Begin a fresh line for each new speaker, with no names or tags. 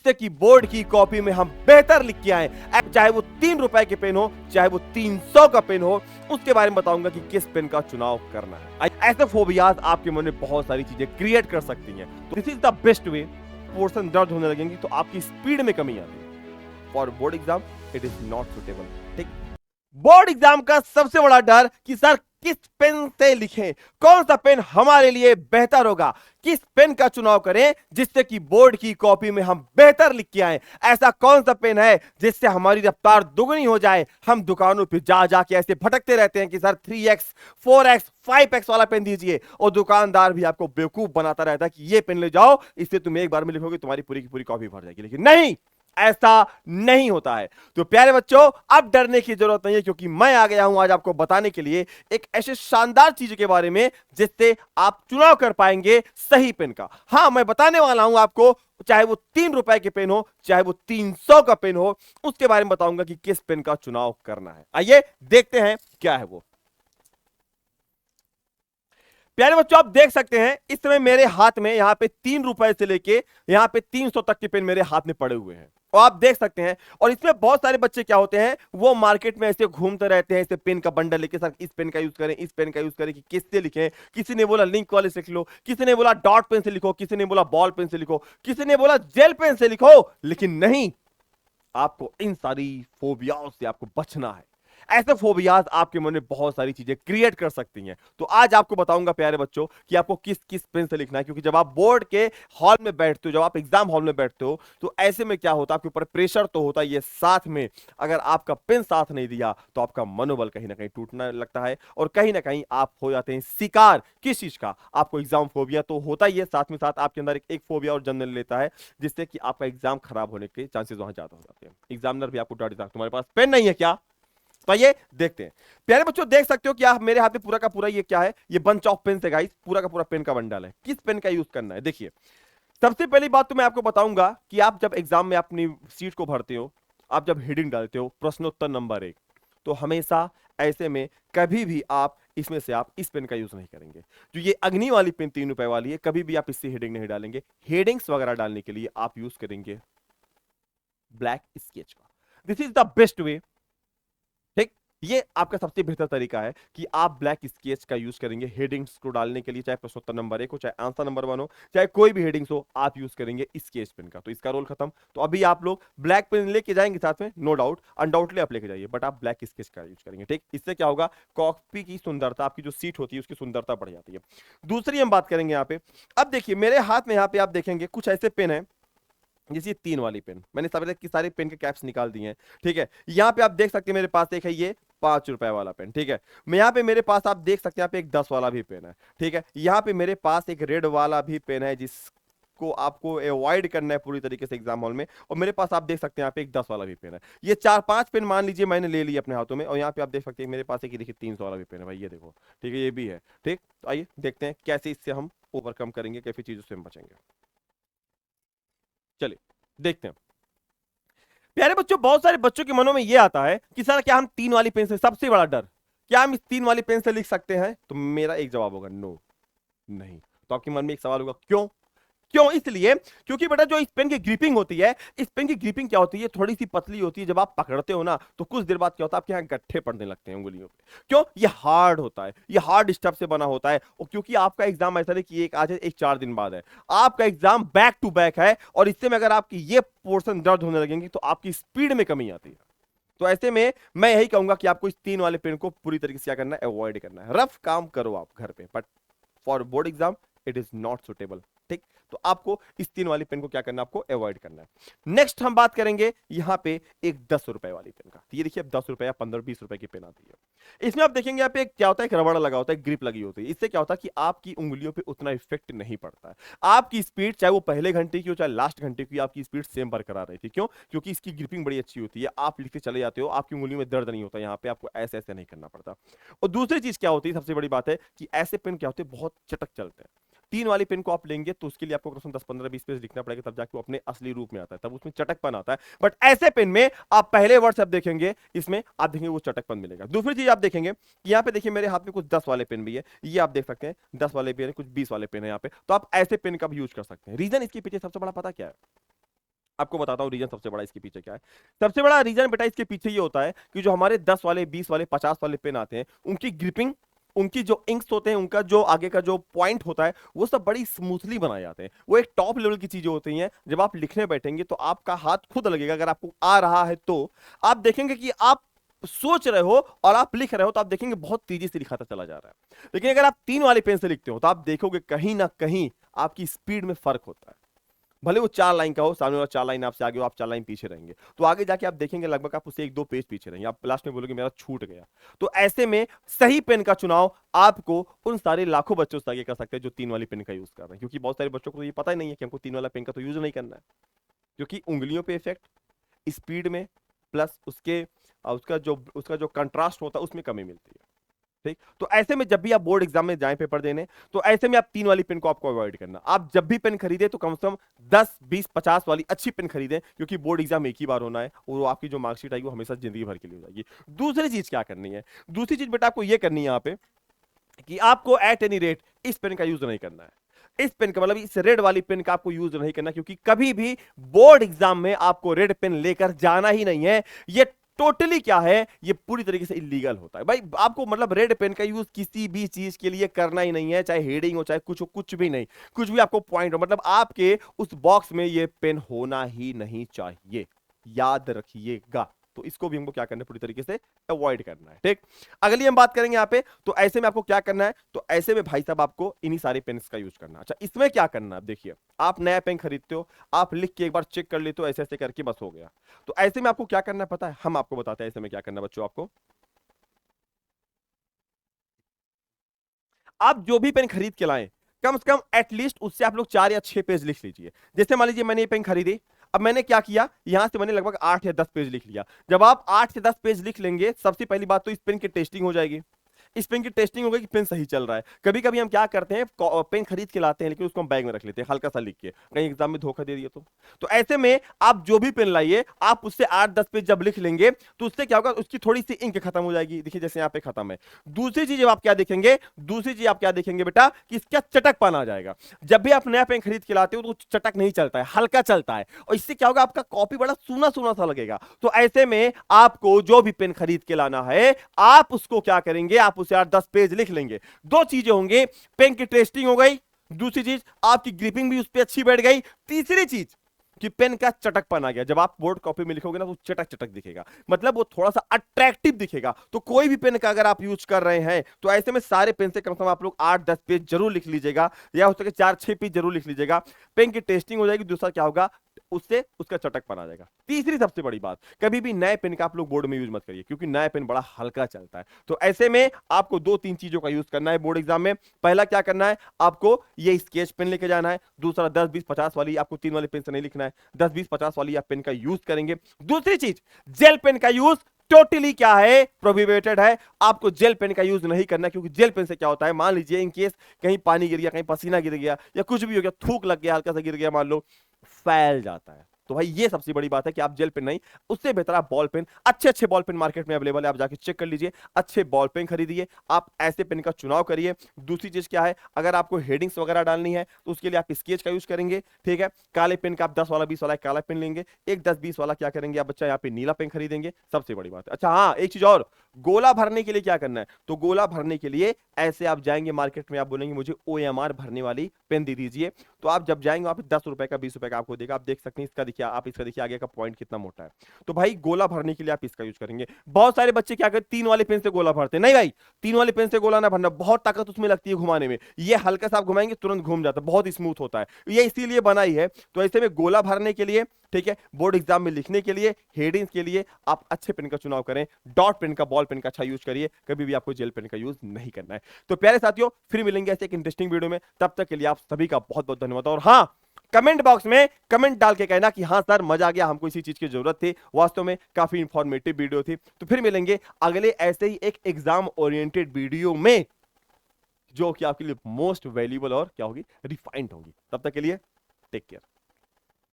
जिससे कि बोर्ड की कॉपी में हम बेहतर लिख के आए। चाहे वो 3 रुपए के पेन हो, चाहे वो 300 का पेन हो, उसके बारे में बताऊंगा कि किस पेन का चुनाव करना है। ऐसे फोबियाज आपके मन में बहुत सारी चीजें क्रिएट कर सकती हैं। तो this is the best way. Portion दर्द होने लगेंगी तो आपकी स्पीड में कमी आती है। For board exam it is not suitable. ठीक, बोर्ड एग्जाम का सबसे बड़ा डर कि सर किस पेन से लिखें, कौन सा पेन हमारे लिए बेहतर होगा, किस पेन का चुनाव करें जिससे कि बोर्ड की कॉपी में हम बेहतर लिख के आए। ऐसा कौन सा पेन है जिससे हमारी रफ्तार दुगनी हो जाए। हम दुकानों पे जा जाके ऐसे भटकते रहते हैं कि सर 3x 4x 5x वाला पेन दीजिए, और दुकानदार भी आपको बेवकूफ बनाता रहता है कि ये पेन ले जाओ, इससे तुम एक बार में लिखोगे तुम्हारी पूरी की पूरी कॉपी भर जाएगी। लेकिन नहीं, ऐसा नहीं होता है। तो प्यारे बच्चों, अब डरने की जरूरत नहीं है, क्योंकि मैं आ गया हूं आज आपको बताने के लिए एक ऐसे शानदार चीज के बारे में जिससे आप चुनाव कर पाएंगे सही पेन का। हां, मैं बताने वाला हूं आपको, चाहे वो 3 रुपए के पेन हो, चाहे वो 300 का पेन हो, उसके बारे में बताऊंगा कि किस पेन का चुनाव करना है। आइए देखते हैं क्या है वो। प्यारे बच्चों, आप देख सकते हैं इस समय मेरे हाथ में यहां पे 3 रुपए से लेके यहां पे 300 तक के पेन मेरे हाथ में पड़े हुए हैं, और आप देख सकते हैं। और इसमें बहुत सारे बच्चे क्या होते हैं, वो मार्केट में ऐसे घूमते रहते हैं, ऐसे पेन का बंडल लेके, सर इस पेन का यूज करें, इस पेन का यूज करें कि किससे लिखें। किसी ने बोला लिंक वाले से लिख लो, किसी ने बोला डॉट पेन से लिखो, किसी ने बोला बॉल पेन से लिखो, किसी ने बोला जेल पेन से लिखो। लेकिन नहीं, आपको इन सारी फोबियाओं से आपको बचना है। ऐसे फोबियाज आपके मन में बहुत सारी चीजें क्रिएट कर सकती हैं। तो आज आपको बताऊंगा प्यारे बच्चों कि आपको किस किस पेन से लिखना है, क्योंकि जब आप बोर्ड के हॉल में बैठते हो, जब आप एग्जाम हॉल में बैठते हो, तो ऐसे में क्या होता है, आपके ऊपर प्रेशर तो होता है, ये साथ में अगर आपका पेन साथ नहीं दिया तो आपका मनोबल कहीं ना कहीं टूटने लगता है, और कहीं ना कहीं आप हो जाते हैं शिकार किस चीज का। आपको एग्जाम फोबिया तो होता ही है, साथ में साथ आपके अंदर एक फोबिया और जन्म लेता है, जिससे कि आपका एग्जाम खराब होने के चांसेस वहां ज्यादा हो जाते हैं। एग्जामिनर भी आपको डर देता है, तुम्हारे पास पेन नहीं है क्या। तो ये देखते हैं। प्यारे बच्चों, देख सकते हो कि आप मेरे हाथ में पूरा का पूरा ये क्या है, ये बंच ऑफ पेन है गाइस, पूरा का पूरा पेन का बंडल है। किस पेन का यूज करना है, देखिए। सबसे पहली बात तो मैं आपको बताऊंगा कि आप जब एग्जाम में अपनी सीट को भरते हो, आप जब हेडिंग डालते हो प्रश्नोत्तर नंबर 1, तो हमेशा ऐसे में कभी भी आप इसमें से आप इस पेन का यूज नहीं करेंगे। जो ये अग्नि वाली पेन 3 रुपए वाली है, कभी भी आप इससे हेडिंग नहीं डालेंगे। हेडिंग्स वगैरह डालने के लिए आप यूज करेंगे ब्लैक स्केच का। This is the best way. ठीक, ये आपका सबसे बेहतर तरीका है कि आप ब्लैक स्केच का यूज करेंगे हेडिंग्स को डालने के लिए। चाहे प्रश्नोत्तर नंबर 1 हो, चाहे आंसर नंबर 1 हो, चाहे कोई भी हेडिंग्स हो, आप यूज करेंगे स्केच पेन का। तो इसका रोल खत्म। तो अभी आप लोग ब्लैक पेन लेके जाएंगे साथ में, नो डाउट, अनडाउटली आप लेके जाइए, बट आप ब्लैक स्केच का यूज करेंगे। ठीक, इससे क्या होगा, कॉपी की सुंदरता, आपकी जो सीट होती है उसकी सुंदरता बढ़ जाती है। दूसरी हम बात करेंगे यहाँ पे। अब देखिए मेरे हाथ में यहाँ पे आप देखेंगे कुछ ऐसे पेन है, जैसे 3 वाली पेन, मैंने सारे पेन के कैप्स निकाल दिए हैं। ठीक है, यहाँ पे आप देख सकते हैं मेरे पास एक है ये 5 रुपए वाला पेन। ठीक है, मैं यहाँ पे मेरे पास आप देख सकते हैं यहाँ पे एक 10 वाला भी पेन है। ठीक है, यहाँ पे मेरे पास एक रेड वाला भी पेन है जिसको आपको अवॉइड करना है पूरी तरीके से एग्जाम हॉल में। और मेरे पास आप देख सकते हैं यहाँ पे एक 10 वाला भी पेन है। ये 4-5 पेन मान लीजिए मैंने ले लिए अपने हाथों में, और यहाँ पे आप देख सकते हैं मेरे पास एक देखिए 300 वाला भी पेन है भाई, ये देखो। ठीक है, ये भी है। ठीक, तो आइए देखते हैं कैसे इससे हम ओवरकम करेंगे, कैसी चीजों से हम बचेंगे। चलिए देखते हैं। प्यारे बच्चों, बहुत सारे बच्चों के मनों में यह आता है कि सर क्या हम 3 वाली पेन से, सबसे बड़ा डर, क्या हम इस 3 वाली पेन से लिख सकते हैं। तो मेरा एक जवाब होगा नो, नहीं। तो आपके मन में एक सवाल होगा क्यों। क्यों, इसलिए क्योंकि बेटा जो इस पेन की ग्रिपिंग होती है, इस पेन की ग्रिपिंग क्या होती है, थोड़ी सी पतली होती है। जब आप पकड़ते हो ना, तो कुछ देर बाद क्या होता है, आपके यहाँ गट्ठे पड़ने लगते हैं उंगलियों पे। क्यों, ये हार्ड होता है, ये हार्ड स्टफ से बना होता है। और क्योंकि आपका एग्जाम ऐसा नहीं कि एक आज है, एक 4 दिन बाद है, आपका एग्जाम बैक टू बैक है, और इससे में अगर आपकी ये पोर्शन दर्द होने लगेंगे तो आपकी स्पीड में कमी आती है। तो ऐसे में मैं यही कहूंगा कि आपको इस 3 वाले पेन को पूरी तरीके से क्या करना है, अवॉइड करना है। रफ काम करो आप घर पे, but for board exam it is not suitable. ठीक, तो आपको इस 3 वाली पेन को क्या करना है, आपको अवॉइड करना है। नेक्स्ट हम बात करेंगे यहां पे एक 10 रुपए वाली पेन का। तो ये देखिए, अब 10 रुपए या 15-20 रुपए की पेन आती है। इसमें आप देखेंगे यहाँ पे क्या होता है, एक रबड़ लगा होता है, ग्रिप लगी होती है। इससे क्या होता है कि आपकी उंगलियों पे उतना इफेक्ट नहीं पड़ता है। आपकी स्पीड चाहे वो पहले घंटे की हो, चाहे लास्ट घंटे की, आपकी स्पीड सेम बरकरार रहती है। क्यों, क्योंकि इसकी ग्रिपिंग बड़ी अच्छी होती है। आप लिखते चले जाते हो, आपकी उंगलियों में दर्द नहीं होता, यहाँ पे आपको ऐसे ऐसे नहीं करना पड़ता। और दूसरी चीज क्या होती है, सबसे बड़ी बात है कि ऐसे पेन क्या होते हैं, बहुत चटक चलते हैं। 3 वाली पेन को आप लेंगे तो उसके लिए आपको 10-15-20 पेज लिखना पड़ेगा, तब जाके वो अपने असली रूप में आता है, तब उसमें चटकपन आता है। बट ऐसे पेन में आप पहले वर्ड सब देखेंगे, इसमें आप देखेंगे वो चटकपन मिलेगा। दूसरी चीज आप देखेंगे, यहाँ पे देखिए मेरे हाथ में कुछ 10 वाले पेन भी है, ये आप देख सकते हैं 10 वाले पेन है, कुछ 20 वाले पेन है यहाँ पे। तो आप ऐसे पेन का भी यूज कर सकते हैं। रीजन इसके पीछे सबसे बड़ा पता क्या है, आपको बताता हूँ रीजन सबसे बड़ा इसके पीछे क्या है। सबसे बड़ा रीजन बेटा इसके पीछे ये होता है कि जो हमारे 10 वाले, 20 वाले, 50 वाले पेन आते हैं, उनकी ग्रिपिंग, उनकी जो इंक्स होते हैं, उनका जो आगे का जो पॉइंट होता है, वो सब बड़ी स्मूथली बनाए जाते हैं। वो एक टॉप लेवल की चीजें होती हैं। जब आप लिखने बैठेंगे तो आपका हाथ खुद लगेगा, अगर आपको आ रहा है तो आप देखेंगे कि आप सोच रहे हो और आप लिख रहे हो तो आप देखेंगे बहुत तेजी से लिखाता चला जा रहा है। लेकिन अगर आप 3 वाली पेन से लिखते हो तो आप देखोगे कहीं ना कहीं आपकी स्पीड में फर्क होता है। भले वो 4 लाइन का हो, सामने वाला 4 लाइन आपसे आगे हो, आप 4 लाइन पीछे रहेंगे, तो आगे जाके आप देखेंगे लगभग आप उससे 1-2 पेज पीछे रहेंगे, आप लास्ट में बोलोगे मेरा छूट गया। तो ऐसे में सही पेन का चुनाव आपको उन सारे लाखों बच्चों से आगे कर सकते हैं जो 3 वाली पेन का यूज कर रहे हैं, क्योंकि बहुत सारे बच्चों को तो ये पता ही नहीं है कि हमको 3 वाला पेन का तो यूज नहीं करना है, क्योंकि उंगलियों पे इफेक्ट, स्पीड में, प्लस उसका जो कंट्रास्ट होता है उसमें कमी मिलती है। ठीक, तो ऐसे में जब भी आप बोर्ड एग्जाम में जाएं पेपर देने, तो ऐसे में आप 3 वाली पेन को आपको अवॉइड करना। आप जब भी पेन खरीदे तो कम से कम 10, 20, 50 वाली अच्छी पेन खरीदें, क्योंकि बोर्ड एग्जाम एक ही बार होना है और वो आपकी जो मार्कशीट आएगी वो हमेशा जिंदगी भर के लिए हो जाएगी। दूसरी चीज क्या करनी है, दूसरी चीज बेटा आपको ये करनी है यहाँ पे कि आपको एट एनी रेट इस पेन का यूज नहीं करना है। इस पेन का मतलब इस रेड वाली पेन का आपको यूज नहीं करना, क्योंकि कभी भी बोर्ड एग्जाम में आपको रेड पेन लेकर जाना ही नहीं है। ये टोटली क्या है, ये पूरी तरीके से इलीगल होता है भाई। आपको मतलब रेड पेन का यूज किसी भी चीज के लिए करना ही नहीं है, चाहे हेडिंग हो, चाहे कुछ हो, कुछ भी नहीं, कुछ भी आपको पॉइंट हो, मतलब आपके उस बॉक्स में ये पेन होना ही नहीं चाहिए, याद रखिएगा। तो इसको भी हमको क्या करना है, पूरी तरीके से अवॉइड करना है। ठीक, अगली हम बात करेंगे यहाँ पे, तो ऐसे में आपको क्या करना है, तो ऐसे में भाई साहब आपको इन्हीं सारे पेन्स का यूज करना है। अच्छा, इसमें क्या करना है, आप देखिए, आप नया पेन खरीदते हो, आप लिख के एक बार चेक कर लेते हो, ऐसे ऐसे करके बस हो गया। तो ऐसे में आपको क्या करना है पता है, हम आपको बताते हैं ऐसे में क्या करना है बच्चों। आपको, आप जो भी पेन खरीद के लाएं, कम से कम एटलीस्ट उससे आप लोग 4 या 6 पेज लिख लीजिए। जैसे मान लीजिए मैंने ये पेन खरीदी, अब मैंने क्या किया, यहां से मैंने लगभग 8 या 10 पेज लिख लिया। जब आप 8 से 10 पेज लिख लेंगे, सबसे पहली बात तो इस पेन की टेस्टिंग हो जाएगी। इस पेन की टेस्टिंग हो गई कि पेन सही चल रहा है। कभी कभी हम क्या करते हैं, पेन खरीद के लाते हैं लेकिन उसको हम बैग में रख लेते हैं हल्का सा लिख के, कहीं एग्जाम में धोखा दे दिया तो ऐसे में आप जो भी पेन लाइए, आप उससे 8-10 पेज जब लिख लेंगे तो उससे क्या होगा, उसकी थोड़ी सी इंक खत्म हो जाएगी। देखिए जैसे यहाँ पे खत्म है। दूसरी चीज आप क्या देखेंगे, दूसरी चीज आप क्या देखेंगे बेटा, कि इसका चटकपन आ जाएगा। जब भी आप नया पेन खरीद के लाते हो तो चटक नहीं चलता है, हल्का चलता है, और इससे क्या होगा, आपका कॉपी बड़ा सूना सूना सा लगेगा। तो ऐसे में आपको जो भी पेन खरीद के लाना है, आप उसको क्या करेंगे, आप उसे 8-10 पेज लिख लेंगे। दो चीजें होंगे, पेन की टेस्टिंग हो गई, दूसरी चीज आपकी ग्रिपिंग भी उस पर अच्छी बैठ गई, तीसरी चीज कि पेन का चटकपन आ गया। जब आप बोर्ड कॉपी में लिखोगे ना तो चटक चटक दिखेगा, मतलब वो थोड़ा सा अट्रैक्टिव दिखेगा। तो कोई भी पेन का अगर आप यूज कर रहे हैं तो ऐसे में सारे पेन से कम से कम आप लोग 8-10 पेज जरूर लिख लीजिएगा, या हो सके 4-6 पेज जरूर लिख लीजिएगा। पेन की टेस्टिंग हो जाएगी, दूसरा क्या होगा, उससे उसका चटकपन आ जाएगा। तीसरी सबसे बड़ी बात, कभी भी नए पेन का आप लोग बोर्ड में यूज मत करिए, क्योंकि नया पेन बड़ा हल्का चलता है। तो ऐसे में आपको 2-3 चीजों का यूज करना है बोर्ड एग्जाम में। पहला क्या करना है, आपको ये स्केच पेन लेके जाना है। दूसरा 10-20-50 वाली, आपको 3 वाली पेन से नहीं लिखना है, 10-20-50 वाली आप पेन का यूज करेंगे। दूसरी चीज, जेल पेन का यूज टोटली क्या है, प्रोहिबिटेड है। आपको जेल पेन का यूज नहीं करना, क्योंकि जेल पेन से क्या होता है, मान लीजिए इन केस कहीं पानी गिर गया, कहीं पसीना गिर गया, या कुछ भी हो गया, थूक लग गया, हल्का सा गिर गया मान लो, फैल जाता है। तो भाई ये सबसे बड़ी बात है कि आप जेल पेन नहीं, उससे बेहतर आप बॉल पेन, अच्छे अच्छे बॉल पेन मार्केट में अवेलेबल है, आप जाके चेक कर लीजिए, अच्छे बॉल पेन खरीदिए, आप ऐसे पेन का चुनाव करिए। दूसरी चीज क्या है, अगर आपको हेडिंग्स वगैरह डालनी है तो उसके लिए आप स्केच का यूज करेंगे। ठीक है, काले पेन का आप 10 वाला 20 वाला काला पेन लेंगे, एक 10-20 वाला क्या करेंगे आप बच्चा, यहाँ पे नीला पेन खरीदेंगे, सबसे बड़ी बात है। अच्छा हाँ, एक चीज और, गोला भरने के लिए क्या करना है, तो गोला भरने के लिए ऐसे आप जाएंगे मार्केट में, आप बोलेंगे मुझे OMR भरने वाली पेन दे दीजिए, तो आप जब जाएंगे आप 10 रुपए का 20 रुपए का आपको देगा। आप देख सकते हैं इसका, देखिए आप इसका देखिए आगे का पॉइंट कितना मोटा है। तो भाई गोला भरने के लिए आप इसका यूज करेंगे। बहुत सारे बच्चे क्या करते, 3 वाले पेन से गोला भरते हैं, नहीं भाई 3 वाले पेन से गोला ना भरना, बहुत ताकत उसमें लगती है घुमाने में। ये हल्का सा आप घुमाएंगे तुरंत घूम जाता है, बहुत स्मूथ होता है, ये इसीलिए बनाई है। तो ऐसे में गोला भरने के लिए, ठीक है, बोर्ड एग्जाम में लिखने के लिए, हेडिंग्स के लिए आप अच्छे पेन का चुनाव करें। डॉट पेन का, बॉल पेन का अच्छा यूज करिए, कभी भी आपको जेल पेन का यूज नहीं करना है। तो प्यारे साथियों, फिर मिलेंगे ऐसे एक इंटरेस्टिंग वीडियो में, तब तक के लिए आप सभी का बहुत बहुत धन्यवाद। और हाँ, कमेंट बॉक्स में कमेंट डाल के कहना कि हाँ सर मजा आ गया, हमको इसी चीज की जरूरत थी, वास्तव में काफी इंफॉर्मेटिव वीडियो थी। तो फिर मिलेंगे अगले ऐसे ही एक एग्जाम ओरिएंटेड वीडियो में, जो कि आपके लिए मोस्ट वैल्यूएबल और क्या होगी, रिफाइंड होगी। तब तक के लिए टेक केयर।